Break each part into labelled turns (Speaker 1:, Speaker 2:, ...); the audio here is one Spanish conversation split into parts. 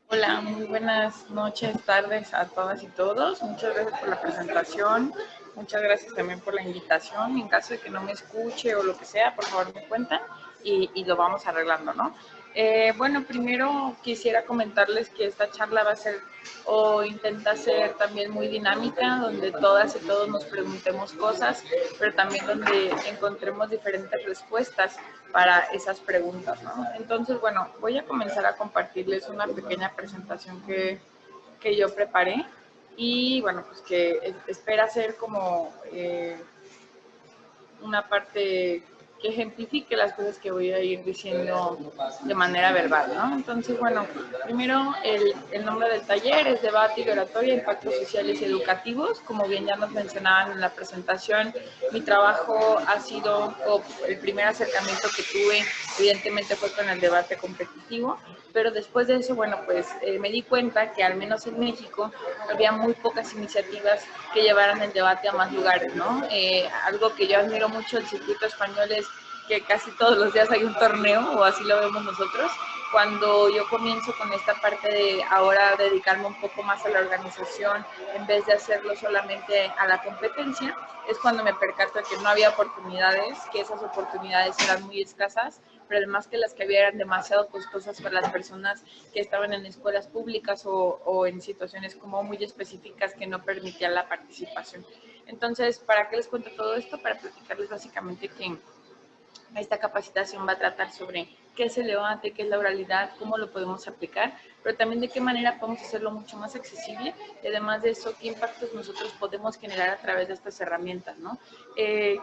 Speaker 1: Hola, muy buenas noches, tardes a todas y todos. Muchas gracias por la presentación. Muchas gracias también por la invitación. En caso de que no me escuche o lo que sea, por favor me cuentan y lo vamos arreglando, ¿no? Bueno, primero quisiera comentarles que esta charla va a ser o intenta ser también muy dinámica, donde todas y todos nos preguntemos cosas, pero también donde encontremos diferentes respuestas para esas preguntas, ¿no? Entonces, bueno, voy a comenzar a compartirles una pequeña presentación que yo preparé y, bueno, pues que espera ser como una parte que ejemplifique las cosas que voy a ir diciendo de manera verbal, ¿no? Entonces, bueno, primero el nombre del taller es Debate y Oratoria, Impactos Sociales y Educativos. Como bien ya nos mencionaban en la presentación, mi trabajo ha sido, o el primer acercamiento que tuve, evidentemente fue con el debate competitivo, pero después de eso, bueno, pues me di cuenta que al menos en México había muy pocas iniciativas que llevaran el debate a más lugares, ¿no? Algo que yo admiro mucho del circuito español es que casi todos los días hay un torneo, o así lo vemos nosotros. Cuando yo comienzo con esta parte de ahora dedicarme un poco más a la organización, en vez de hacerlo solamente a la competencia, es cuando me percato de que no había oportunidades, que esas oportunidades eran muy escasas, pero además que las que había eran demasiado costosas para las personas que estaban en escuelas públicas o en situaciones como muy específicas que no permitían la participación. Entonces, ¿para qué les cuento todo esto? Para platicarles básicamente que esta capacitación va a tratar sobre qué es el debate, qué es la oralidad, cómo lo podemos aplicar, pero también de qué manera podemos hacerlo mucho más accesible y además de eso, qué impactos nosotros podemos generar a través de estas herramientas, ¿no?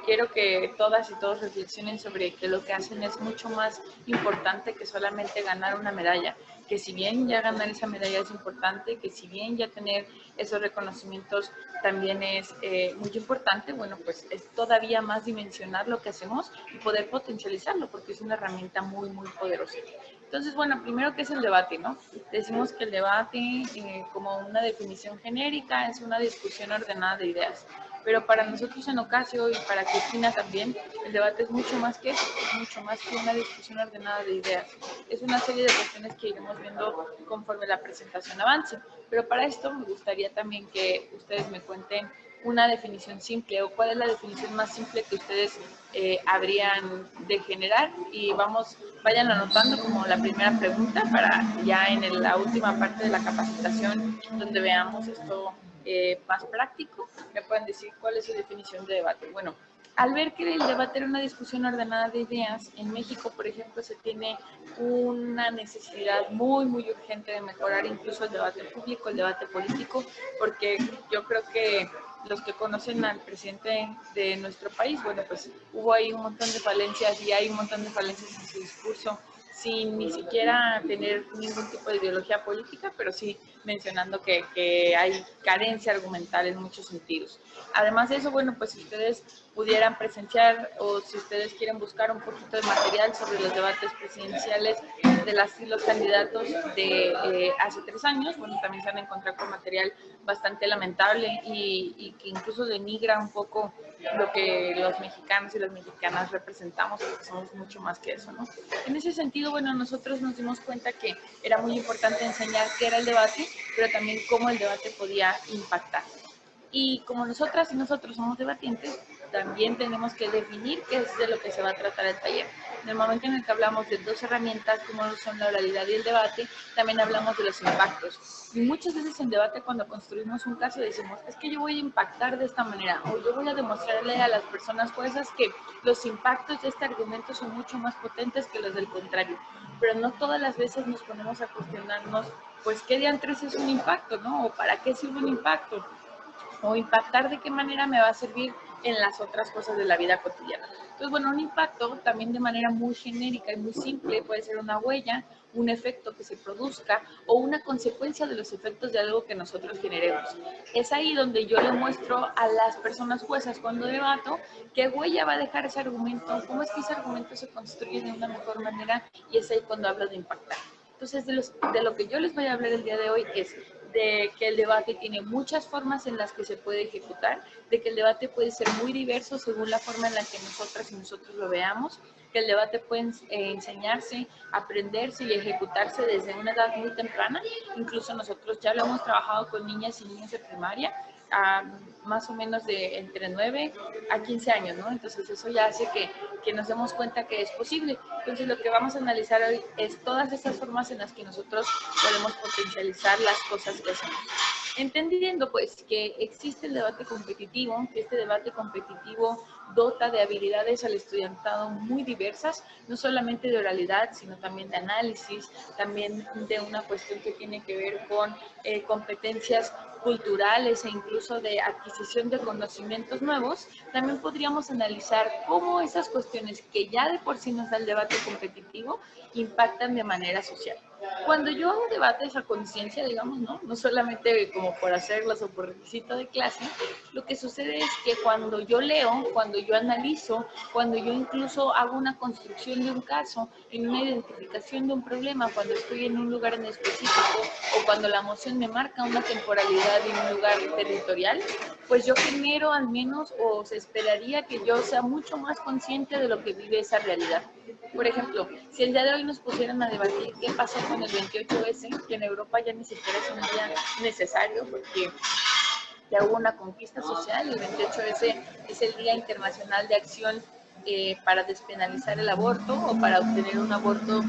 Speaker 1: Quiero que todas y todos reflexionen sobre que lo que hacen es mucho más importante que solamente ganar una medalla, que si bien ya ganar esa medalla es importante, que si bien ya tener esos reconocimientos también es muy importante, bueno, pues es todavía más dimensionar lo que hacemos y poder potencializarlo, porque es una herramienta muy, muy poderosa. Entonces, bueno, primero, ¿qué es el debate, no? Decimos que el debate, como una definición genérica, es una discusión ordenada de ideas. Pero para nosotros en Ocasio y para Cristina también, el debate es mucho más que eso, es mucho más que una discusión ordenada de ideas. Es una serie de cuestiones que iremos viendo conforme la presentación avance. Pero para esto me gustaría también que ustedes me cuenten una definición simple o cuál es la definición más simple que ustedes habrían de generar y vayan anotando como la primera pregunta para ya en la última parte de la capacitación donde veamos esto más práctico, me pueden decir cuál es su definición de debate. Bueno, al ver que el debate era una discusión ordenada de ideas, en México, por ejemplo, se tiene una necesidad muy, muy urgente de mejorar incluso el debate público, el debate político, porque yo creo que los que conocen al presidente de nuestro país, bueno, pues hubo ahí un montón de falencias y hay un montón de falencias en su discurso, sin ni siquiera tener ningún tipo de ideología política, pero sí mencionando que hay carencia argumental en muchos sentidos. Además de eso, bueno, pues si ustedes pudieran presenciar o si ustedes quieren buscar un poquito de material sobre los debates presidenciales de las y los candidatos de hace 3 años, bueno, también se van a encontrar con material bastante lamentable y que incluso denigra un poco lo que los mexicanos y las mexicanas representamos, porque somos mucho más que eso, ¿no? En ese sentido, bueno, nosotros nos dimos cuenta que era muy importante enseñar qué era el debate, pero también cómo el debate podía impactar. Y como nosotras y nosotros somos debatientes, también tenemos que definir qué es de lo que se va a tratar el taller. En el momento en el que hablamos de dos herramientas como son la oralidad y el debate, también hablamos de los impactos. Y muchas veces en debate cuando construimos un caso decimos, es que yo voy a impactar de esta manera o yo voy a demostrarle a las personas cosas que los impactos de este argumento son mucho más potentes que los del contrario. Pero no todas las veces nos ponemos a cuestionarnos, pues, ¿qué diantres es un impacto, no? ¿O para qué sirve un impacto? O impactar de qué manera me va a servir en las otras cosas de la vida cotidiana. Entonces, bueno, un impacto también de manera muy genérica y muy simple puede ser una huella, un efecto que se produzca o una consecuencia de los efectos de algo que nosotros generemos. Es ahí donde yo le muestro a las personas juezas cuando debato qué huella va a dejar ese argumento, cómo es que ese argumento se construye de una mejor manera y es ahí cuando hablo de impactar. Entonces, de lo que yo les voy a hablar el día de hoy es de que el debate tiene muchas formas en las que se puede ejecutar, de que el debate puede ser muy diverso según la forma en la que nosotras y nosotros lo veamos, que el debate puede enseñarse, aprenderse y ejecutarse desde una edad muy temprana. Incluso nosotros ya lo hemos trabajado con niñas y niños de primaria, más o menos de entre 9 a 15 años, ¿no? Entonces eso ya hace que nos demos cuenta que es posible. Entonces lo que vamos a analizar hoy es todas esas formas en las que nosotros podemos potencializar las cosas que hacemos. Entendiendo pues que existe el debate competitivo, que este debate competitivo dota de habilidades al estudiantado muy diversas, no solamente de oralidad, sino también de análisis, también de una cuestión que tiene que ver con competencias culturales e incluso de adquisición de conocimientos nuevos. También podríamos analizar cómo esas cuestiones que ya de por sí nos da el debate competitivo impactan de manera social. Cuando yo hago debates a conciencia, digamos, no solamente como por hacerlas o por requisito de clase, lo que sucede es que cuando yo leo, cuando yo analizo, cuando yo incluso hago una construcción de un caso, en una identificación de un problema, cuando estoy en un lugar en específico o cuando la emoción me marca una temporalidad y un lugar territorial, pues yo genero al menos, o se esperaría que yo sea mucho más consciente de lo que vive esa realidad. Por ejemplo, si el día de hoy nos pusieran a debatir qué pasó con el 28S, que en Europa ya ni siquiera es un día necesario porque ya hubo una conquista social, el 28S es el Día Internacional de Acción para despenalizar el aborto o para obtener un aborto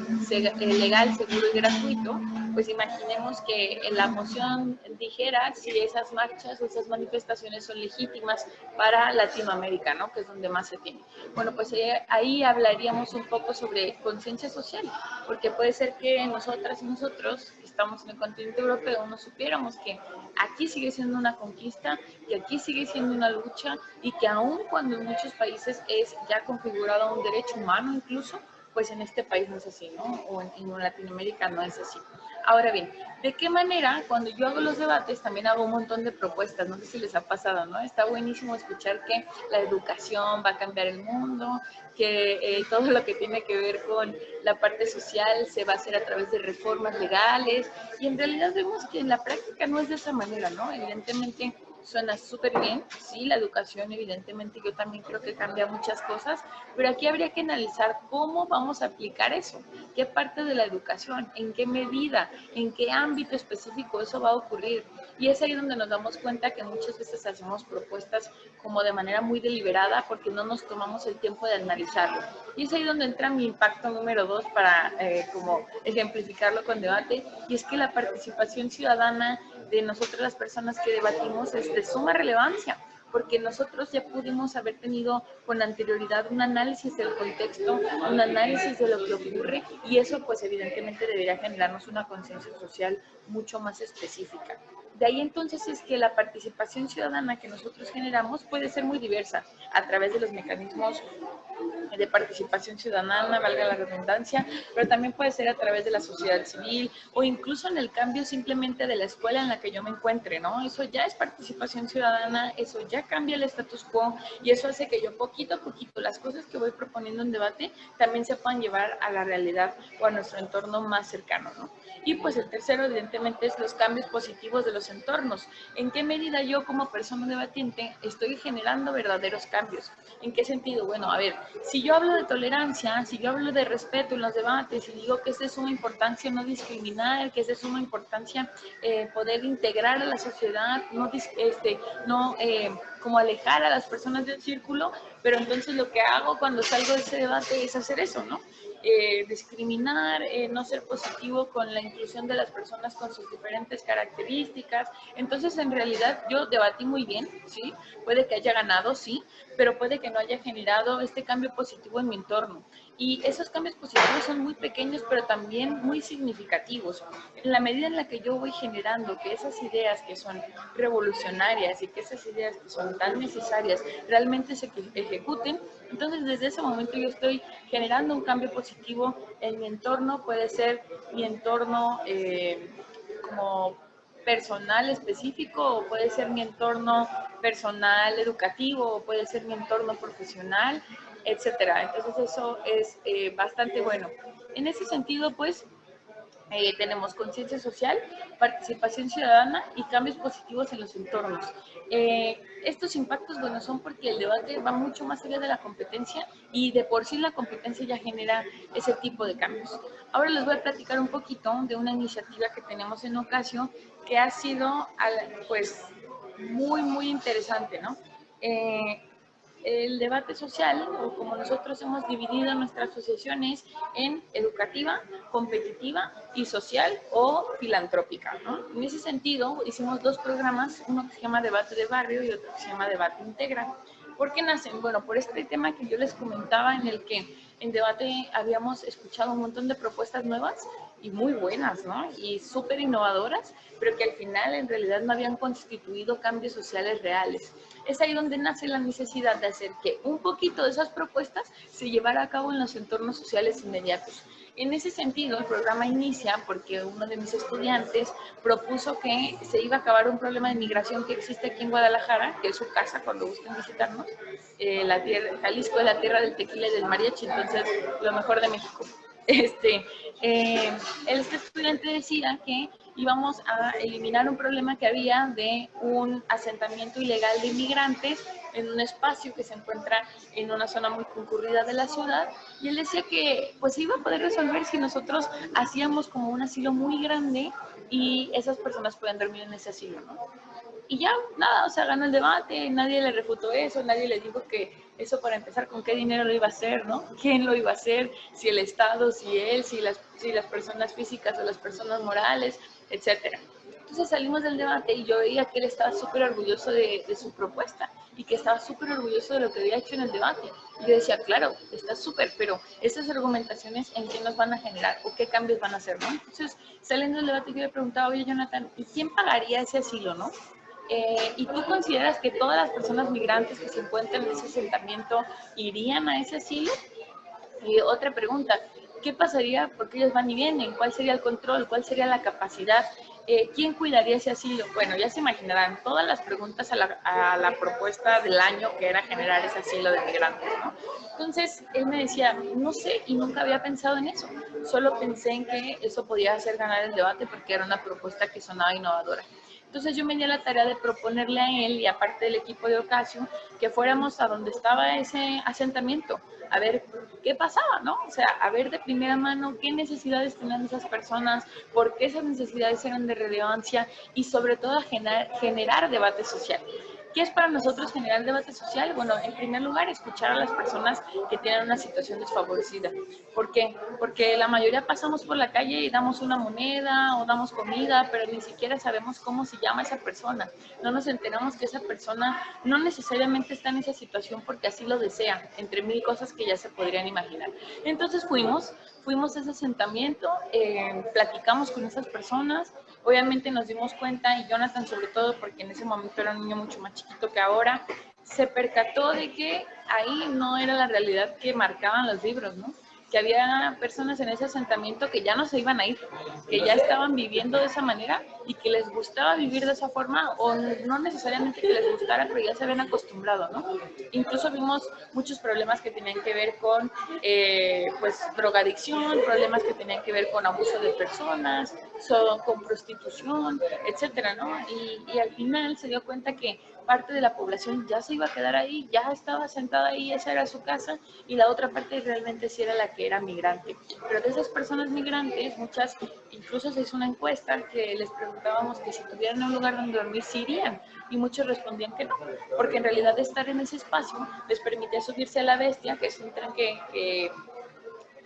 Speaker 1: legal, seguro y gratuito, pues imaginemos que la moción dijera si esas marchas o esas manifestaciones son legítimas para Latinoamérica, ¿no? Que es donde más se tiene. Bueno, pues ahí hablaríamos un poco sobre conciencia social, porque puede ser que nosotras y nosotros, que estamos en el continente europeo, no supiéramos que aquí sigue siendo una conquista, que aquí sigue siendo una lucha y que aun cuando en muchos países es ya configurado un derecho humano incluso, pues en este país no es así, ¿no? O en Latinoamérica no es así. Ahora bien, ¿de qué manera cuando yo hago los debates también hago un montón de propuestas? No sé si les ha pasado, ¿no? Está buenísimo escuchar que la educación va a cambiar el mundo, que todo lo que tiene que ver con la parte social se va a hacer a través de reformas legales y en realidad vemos que en la práctica no es de esa manera, ¿no? Evidentemente suena súper bien, sí, la educación evidentemente yo también creo que cambia muchas cosas, pero aquí habría que analizar cómo vamos a aplicar eso, qué parte de la educación, en qué medida, en qué ámbito específico eso va a ocurrir. Y es ahí donde nos damos cuenta que muchas veces hacemos propuestas como de manera muy deliberada porque no nos tomamos el tiempo de analizarlo. Y es ahí donde entra mi impacto número 2 para como ejemplificarlo con debate, y es que la participación ciudadana de nosotras las personas que debatimos es de suma relevancia, porque nosotros ya pudimos haber tenido con anterioridad un análisis del contexto, un análisis de lo que ocurre, y eso pues evidentemente debería generarnos una conciencia social mucho más específica. De ahí entonces es que la participación ciudadana que nosotros generamos puede ser muy diversa a través de los mecanismos de participación ciudadana, valga la redundancia, pero también puede ser a través de la sociedad civil o incluso en el cambio simplemente de la escuela en la que yo me encuentre, ¿no? Eso ya es participación ciudadana, eso ya cambia el status quo y eso hace que yo poquito a poquito las cosas que voy proponiendo en debate también se puedan llevar a la realidad o a nuestro entorno más cercano, ¿no? Y pues el tercero, evidentemente, es los cambios positivos de los entornos. ¿En qué medida yo como persona debatiente estoy generando verdaderos cambios? ¿En qué sentido? Bueno, a ver, si yo hablo de tolerancia, si yo hablo de respeto en los debates y digo que es de suma importancia no discriminar, que es de suma importancia poder integrar a la sociedad, como alejar a las personas del círculo, pero entonces lo que hago cuando salgo de ese debate es hacer eso, ¿no? Discriminar, no ser positivo con la inclusión de las personas con sus diferentes características. Entonces, en realidad, yo debatí muy bien, ¿sí? Puede que haya ganado, sí, pero puede que no haya generado este cambio positivo en mi entorno. Y esos cambios positivos son muy pequeños, pero también muy significativos. En la medida en la que yo voy generando que esas ideas que son revolucionarias y que esas ideas que son tan necesarias realmente se ejecuten, entonces desde ese momento yo estoy generando un cambio positivo en mi entorno. Puede ser mi entorno como personal específico, o puede ser mi entorno personal educativo, o puede ser mi entorno profesional, etcétera. Entonces eso es bastante bueno. En ese sentido, pues, Tenemos conciencia social, participación ciudadana y cambios positivos en los entornos. Estos impactos, bueno, son porque el debate va mucho más allá de la competencia y de por sí la competencia ya genera ese tipo de cambios. Ahora les voy a platicar un poquito de una iniciativa que tenemos en Ocasio que ha sido, pues, muy interesante, ¿no? El debate social, o como nosotros hemos dividido nuestras asociaciones en educativa, competitiva y social o filantrópica, ¿no? En ese sentido, hicimos dos programas, uno que se llama Debate de Barrio y otro que se llama Debate Integra. ¿Por qué nacen? Bueno, por este tema que yo les comentaba, en el que en debate habíamos escuchado un montón de propuestas nuevas y muy buenas, ¿no? Y súper innovadoras, pero que al final en realidad no habían constituido cambios sociales reales. Es ahí donde nace la necesidad de hacer que un poquito de esas propuestas se llevara a cabo en los entornos sociales inmediatos. En ese sentido, el programa inicia porque uno de mis estudiantes propuso que se iba a acabar un problema de migración que existe aquí en Guadalajara, que es su casa cuando gusten visitarnos. La tierra, Jalisco es la tierra del tequila y del mariachi, entonces lo mejor de México. Este estudiante decía que íbamos a eliminar un problema que había de un asentamiento ilegal de inmigrantes en un espacio que se encuentra en una zona muy concurrida de la ciudad, y él decía que pues se iba a poder resolver si nosotros hacíamos como un asilo muy grande y esas personas pueden dormir en ese asilo, ¿no? Y ya, nada, o sea, ganó el debate, nadie le refutó eso, nadie le dijo que eso, para empezar, con qué dinero lo iba a hacer, ¿no? ¿Quién lo iba a hacer? Si el Estado, si él, si las personas físicas o las personas morales, etcétera. Entonces salimos del debate y yo veía que él estaba súper orgulloso de su propuesta y que estaba súper orgulloso de lo que había hecho en el debate. Y yo decía, claro, está súper, pero esas argumentaciones, ¿en qué nos van a generar o qué cambios van a hacer, ¿no? Entonces, saliendo del debate, yo le preguntaba, oye, Jonathan, ¿y quién pagaría ese asilo, no? ¿Y tú consideras que todas las personas migrantes que se encuentran en ese asentamiento irían a ese asilo? Y otra pregunta, ¿qué pasaría porque ellos van y vienen? ¿Cuál sería el control? ¿Cuál sería la capacidad? ¿Quién cuidaría ese asilo? Bueno, ya se imaginarán todas las preguntas a la propuesta del año, que era generar ese asilo de migrantes, ¿no? Entonces, él me decía, no sé, y nunca había pensado en eso. Solo pensé en que eso podía hacer ganar el debate porque era una propuesta que sonaba innovadora. Entonces yo me di a la tarea de proponerle a él y aparte del equipo de Ocasio que fuéramos a donde estaba ese asentamiento, a ver qué pasaba, ¿no? O sea, a ver de primera mano qué necesidades tenían esas personas, por qué esas necesidades eran de relevancia y sobre todo a generar debate social. ¿Qué es para nosotros generar debate social? Bueno, en primer lugar, escuchar a las personas que tienen una situación desfavorecida. ¿Por qué? Porque la mayoría pasamos por la calle y damos una moneda o damos comida, pero ni siquiera sabemos cómo se llama esa persona. No nos enteramos que esa persona no necesariamente está en esa situación porque así lo desea, entre mil cosas que ya se podrían imaginar. Entonces fuimos a ese asentamiento, platicamos con esas personas. Obviamente nos dimos cuenta, y Jonathan sobre todo, porque en ese momento era un niño mucho más chiquito que ahora, se percató de que ahí no era la realidad que marcaban los libros, ¿no? Que había personas en ese asentamiento que ya no se iban a ir, que ya estaban viviendo de esa manera y que les gustaba vivir de esa forma, o no necesariamente que les gustara, pero ya se habían acostumbrado, ¿no? Incluso vimos muchos problemas que tenían que ver con pues drogadicción, problemas que tenían que ver con abuso de personas, con prostitución, etcétera, ¿no? Y al final se dio cuenta que parte de la población ya se iba a quedar ahí, ya estaba sentada ahí, esa era su casa, y la otra parte realmente sí era la que era migrante. Pero de esas personas migrantes, muchas, incluso se hizo una encuesta que les preguntábamos que si tuvieran un lugar donde dormir, sí irían, y muchos respondían que no, porque en realidad estar en ese espacio les permitía subirse a la Bestia, que es un tren que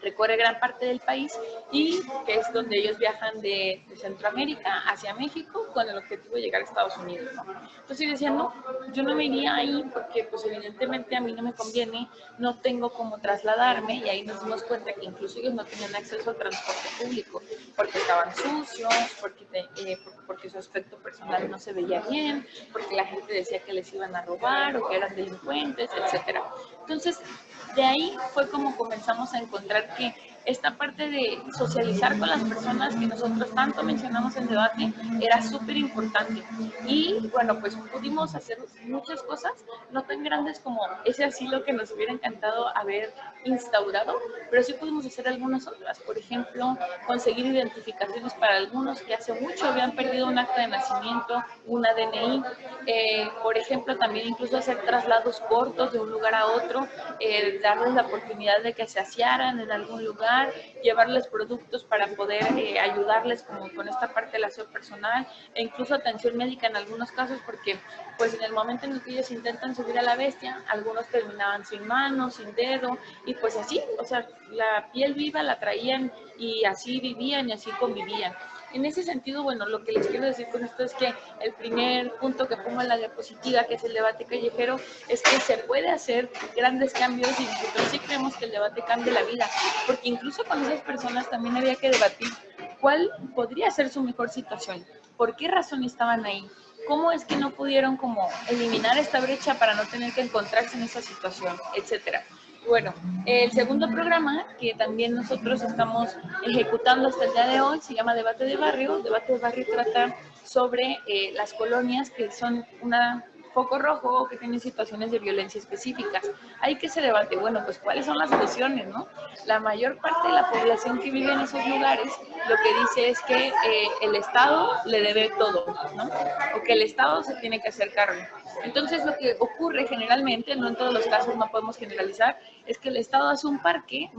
Speaker 1: recorre gran parte del país y que es donde ellos viajan de Centroamérica hacia México con el objetivo de llegar a Estados Unidos, ¿no? Entonces yo decía, no, yo no me iría ahí porque pues evidentemente a mí no me conviene, no tengo cómo trasladarme, y ahí nos dimos cuenta que incluso ellos no tenían acceso al transporte público porque estaban sucios, porque su aspecto personal no se veía bien, porque la gente decía que les iban a robar o que eran delincuentes, etcétera. Entonces, de ahí fue como comenzamos a encontrar que esta parte de socializar con las personas que nosotros tanto mencionamos en debate era súper importante. Y bueno, pues pudimos hacer muchas cosas, no tan grandes como ese asilo que nos hubiera encantado haber instaurado, pero sí pudimos hacer algunas otras. Por ejemplo, conseguir identificaciones para algunos que hace mucho habían perdido un acta de nacimiento, una DNI. Por ejemplo, también incluso hacer traslados cortos de un lugar a otro, darles la oportunidad de que se asearan en algún lugar, llevarles productos para poder ayudarles como con esta parte de la aseo personal e incluso atención médica en algunos casos, porque pues en el momento en el que ellos intentan subir a la bestia, algunos terminaban sin mano, sin dedo, y pues así, o sea, la piel viva la traían y así vivían y así convivían. En ese sentido, bueno, lo que les quiero decir con esto es que el primer punto que pongo en la diapositiva, que es el debate callejero, es que se puede hacer grandes cambios y nosotros sí creemos que el debate cambia la vida, porque incluso con esas personas también había que debatir cuál podría ser su mejor situación, por qué razón estaban ahí, cómo es que no pudieron como eliminar esta brecha para no tener que encontrarse en esa situación, etcétera. Bueno, el segundo programa que también nosotros estamos ejecutando hasta el día de hoy se llama Debate de Barrio. Debate de Barrio trata sobre las colonias que son una foco rojo o que tienen situaciones de violencia específicas. Hay que se debate, bueno, pues cuáles son las soluciones, ¿no? La mayor parte de la población que vive en esos lugares lo que dice es que el Estado le debe todo, ¿no? O que el Estado se tiene que hacer cargo. Entonces lo que ocurre generalmente, no en todos los casos, no podemos generalizar, es que el Estado hace un parque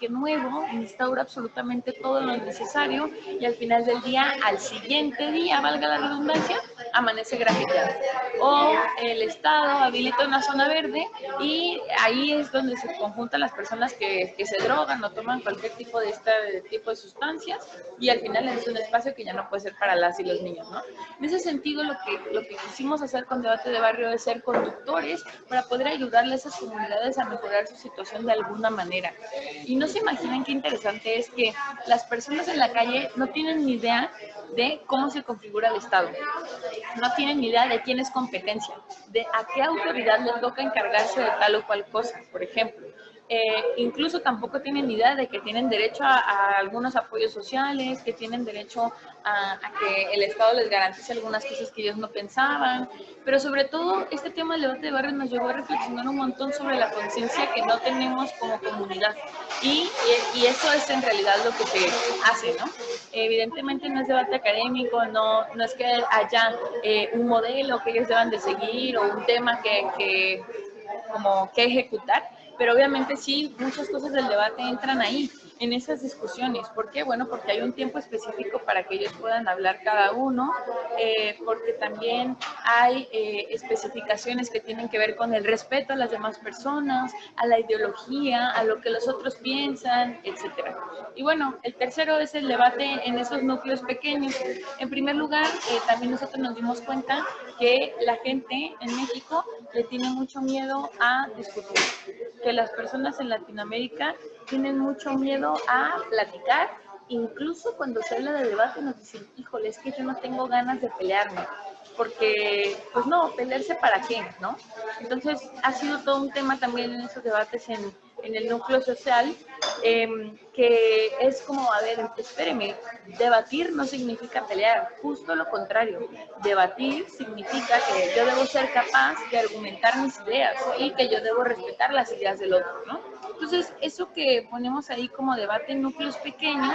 Speaker 1: nuevo, instaura absolutamente todo lo necesario y al final del día, al siguiente día, valga la redundancia, amanece grafiteado. O el Estado habilita una zona verde y ahí es donde se conjuntan las personas que se drogan o toman cualquier tipo de este tipo de sustancias y al final es un espacio que ya no puede ser para las y los niños, ¿no? En ese sentido, lo que quisimos hacer con Debate de Barrio es ser conductores para poder ayudarle a esas comunidades a mejorar su situación de alguna manera. Y no se imaginan qué interesante es que las personas en la calle no tienen ni idea de cómo se configura el Estado. No tienen ni idea de quién es competencia, de a qué autoridad le toca encargarse de tal o cual cosa, por ejemplo. Incluso tampoco tienen ni idea de que tienen derecho a algunos apoyos sociales, que tienen derecho a que el Estado les garantice algunas cosas que ellos no pensaban, pero sobre todo este tema del debate de barrio nos llevó a reflexionar un montón sobre la conciencia que no tenemos como comunidad y eso es en realidad lo que se hace, ¿no? Evidentemente no es debate académico, no es que haya un modelo que ellos deban de seguir o un tema como que ejecutar, pero obviamente sí, muchas cosas del debate entran ahí, en esas discusiones. ¿Por qué? Bueno, porque hay un tiempo específico para que ellos puedan hablar cada uno, porque también hay especificaciones que tienen que ver con el respeto a las demás personas, a la ideología, a lo que los otros piensan, etcétera. Y bueno, el tercero es el debate en esos núcleos pequeños. En primer lugar, también nosotros nos dimos cuenta que la gente en México le tiene mucho miedo a discutir, que las personas en Latinoamérica tienen mucho miedo a platicar, incluso cuando se habla de debate nos dicen, híjole, es que yo no tengo ganas de pelearme, porque, pues no, pelearse para qué, ¿no? Entonces, ha sido todo un tema también en esos debates en el núcleo social, que es como, a ver, espéreme, debatir no significa pelear, justo lo contrario, debatir significa que yo debo ser capaz de argumentar mis ideas y que yo debo respetar las ideas del otro, ¿no? Entonces, eso que ponemos ahí como debate en núcleos pequeños,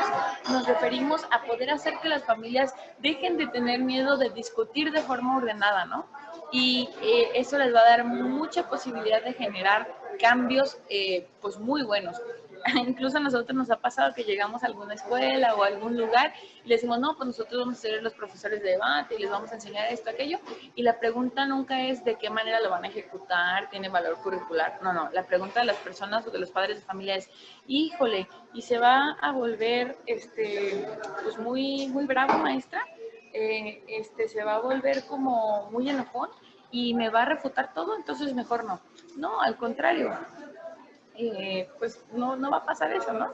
Speaker 1: nos referimos a poder hacer que las familias dejen de tener miedo de discutir de forma ordenada, ¿no? Y eso les va a dar mucha posibilidad de generar cambios pues muy buenos. Incluso a nosotros nos ha pasado que llegamos a alguna escuela o a algún lugar y les decimos, no, pues nosotros vamos a ser los profesores de debate y les vamos a enseñar esto, aquello. Y la pregunta nunca es de qué manera lo van a ejecutar, tiene valor curricular. No, no, la pregunta de las personas o de los padres de familia es, híjole, ¿y se va a volver pues muy bravo, maestra? Se va a volver como muy enojón y me va a refutar todo, entonces mejor no. No, al contrario, pues no va a pasar eso, ¿no?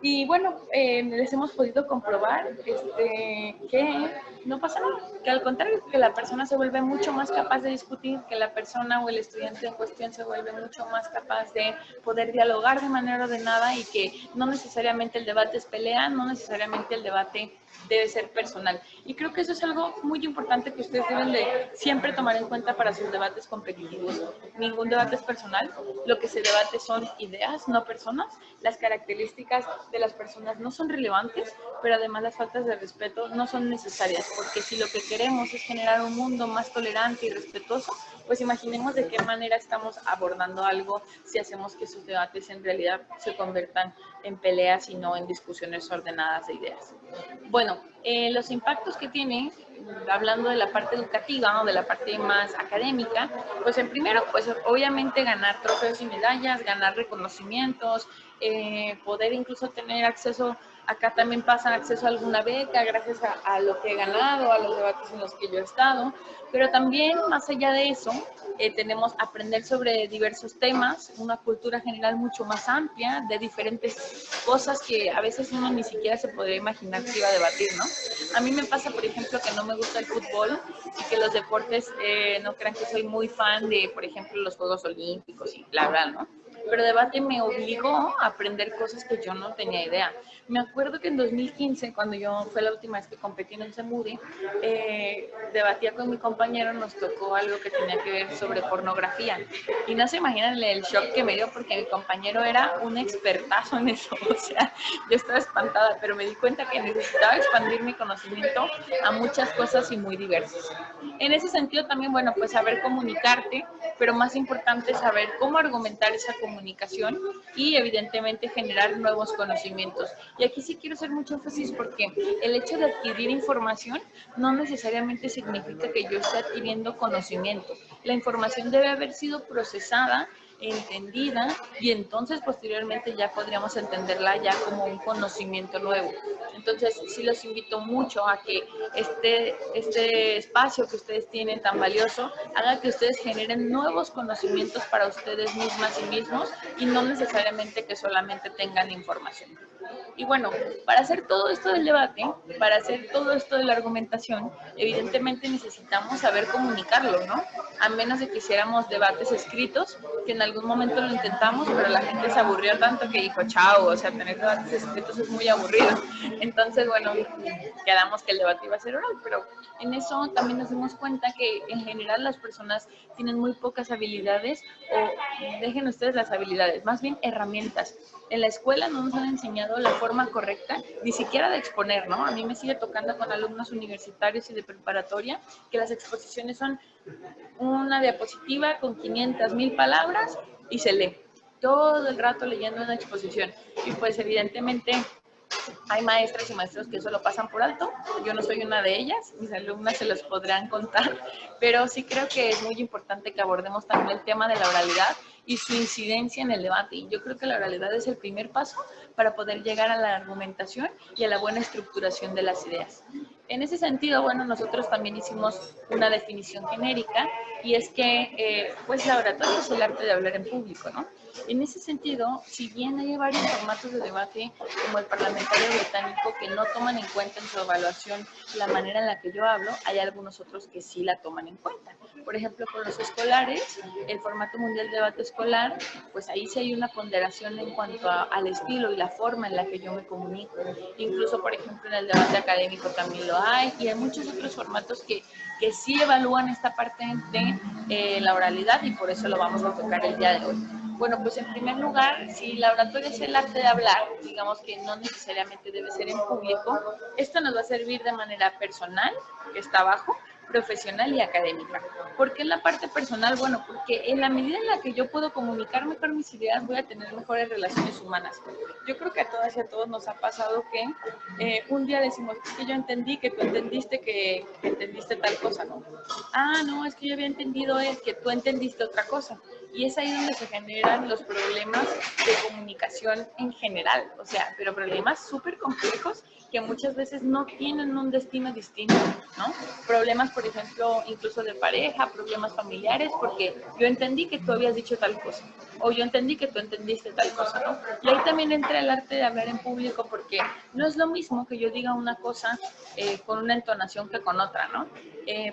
Speaker 1: Y bueno, les hemos podido comprobar que no pasa nada, que al contrario, que la persona se vuelve mucho más capaz de discutir, que la persona o el estudiante en cuestión se vuelve mucho más capaz de poder dialogar de manera ordenada y que no necesariamente el debate es pelea, no necesariamente el debate debe ser personal. Y creo que eso es algo muy importante que ustedes deben de siempre tomar en cuenta para sus debates competitivos. Ningún debate es personal, lo que se debate son ideas, no personas. Las características de las personas no son relevantes, pero además las faltas de respeto no son necesarias, porque si lo que queremos es generar un mundo más tolerante y respetuoso, pues imaginemos de qué manera estamos abordando algo si hacemos que sus debates en realidad se conviertan en peleas y no en discusiones ordenadas de ideas. Bueno, los impactos que tiene, hablando de la parte educativa o de la parte más académica, pues en primero, pues obviamente ganar trofeos y medallas, ganar reconocimientos, poder incluso tener acceso, acá también pasa acceso a alguna beca gracias a lo que he ganado, a los debates en los que yo he estado, pero también más allá de eso, tenemos aprender sobre diversos temas, una cultura general mucho más amplia de diferentes cosas que a veces uno ni siquiera se podría imaginar que iba a debatir, ¿no? A mí me pasa, por ejemplo, que no me gusta el fútbol y que los deportes no crean que soy muy fan de, por ejemplo, los Juegos Olímpicos y bla, bla, ¿no? Pero debate me obligó a aprender cosas que yo no tenía idea. Me acuerdo que en 2015, cuando yo fue la última vez que competí en el CEMUDI, debatía con mi compañero, nos tocó algo que tenía que ver sobre pornografía. Y no se imaginan el shock que me dio porque mi compañero era un expertazo en eso. O sea, yo estaba espantada, pero me di cuenta que necesitaba expandir mi conocimiento a muchas cosas y muy diversas. En ese sentido también, bueno, pues saber comunicarte, pero más importante saber cómo argumentar esa comunicación y evidentemente generar nuevos conocimientos. Y aquí sí quiero hacer mucho énfasis porque el hecho de adquirir información no necesariamente significa que yo esté adquiriendo conocimiento. La información debe haber sido procesada, entendida y entonces posteriormente ya podríamos entenderla ya como un conocimiento nuevo. Entonces sí los invito mucho a que este espacio que ustedes tienen tan valioso haga que ustedes generen nuevos conocimientos para ustedes mismas y mismos y no necesariamente que solamente tengan información. Y bueno, para hacer todo esto del debate, para hacer todo esto de la argumentación, evidentemente necesitamos saber comunicarlo, ¿no? A menos de que hiciéramos debates escritos, que en algún momento lo intentamos, pero la gente se aburrió tanto que dijo, chao, o sea, tener debates escritos es muy aburrido. Entonces, bueno, quedamos que el debate iba a ser oral, pero en eso también nos dimos cuenta que en general las personas tienen muy pocas habilidades, o dejen ustedes las habilidades, más bien herramientas. En la escuela no nos han enseñado la forma correcta, ni siquiera de exponer, ¿no? A mí me sigue tocando con alumnos universitarios y de preparatoria que las exposiciones son una diapositiva con 500,000 palabras y se lee todo el rato leyendo una exposición. Y pues evidentemente hay maestras y maestros que eso lo pasan por alto. Yo no soy una de ellas, mis alumnas se los podrán contar, pero sí creo que es muy importante que abordemos también el tema de la oralidad y su incidencia en el debate. Y yo creo que la oralidad es el primer paso para poder llegar a la argumentación y a la buena estructuración de las ideas. En ese sentido, bueno, nosotros también hicimos una definición genérica y es que, pues, la oratoria es el arte de hablar en público, ¿no? En ese sentido, si bien hay varios formatos de debate, como el parlamentario británico, que no toman en cuenta en su evaluación la manera en la que yo hablo, hay algunos otros que sí la toman en cuenta. Por ejemplo, con los escolares, el formato mundial de debate escolar, pues ahí sí hay una ponderación en cuanto al estilo y la forma en la que yo me comunico. Incluso, por ejemplo, en el debate académico también lo hay, y hay muchos otros formatos que sí evalúan esta parte de la oralidad, y por eso lo vamos a tocar el día de hoy. Bueno, pues en primer lugar, si la oratoria es el arte de hablar, digamos que no necesariamente debe ser en público, esto nos va a servir de manera personal, que está abajo, profesional y académica. ¿Por qué en la parte personal? Bueno, porque en la medida en la que yo puedo comunicar mejor mis ideas, voy a tener mejores relaciones humanas. Yo creo que a todas y a todos nos ha pasado que un día decimos, es que yo entendí, que tú entendiste, que entendiste tal cosa, ¿no? Ah, no, es que yo había entendido es que tú entendiste otra cosa. Y es ahí donde se generan los problemas de comunicación en general, o sea, pero problemas súper complejos que muchas veces no tienen un destino distinto, ¿no? Problemas, por ejemplo, incluso de pareja, problemas familiares, porque yo entendí que tú habías dicho tal cosa, o yo entendí que tú entendiste tal cosa, ¿no? Y ahí también entra el arte de hablar en público, porque no es lo mismo que yo diga una cosa con una entonación que con otra, ¿no?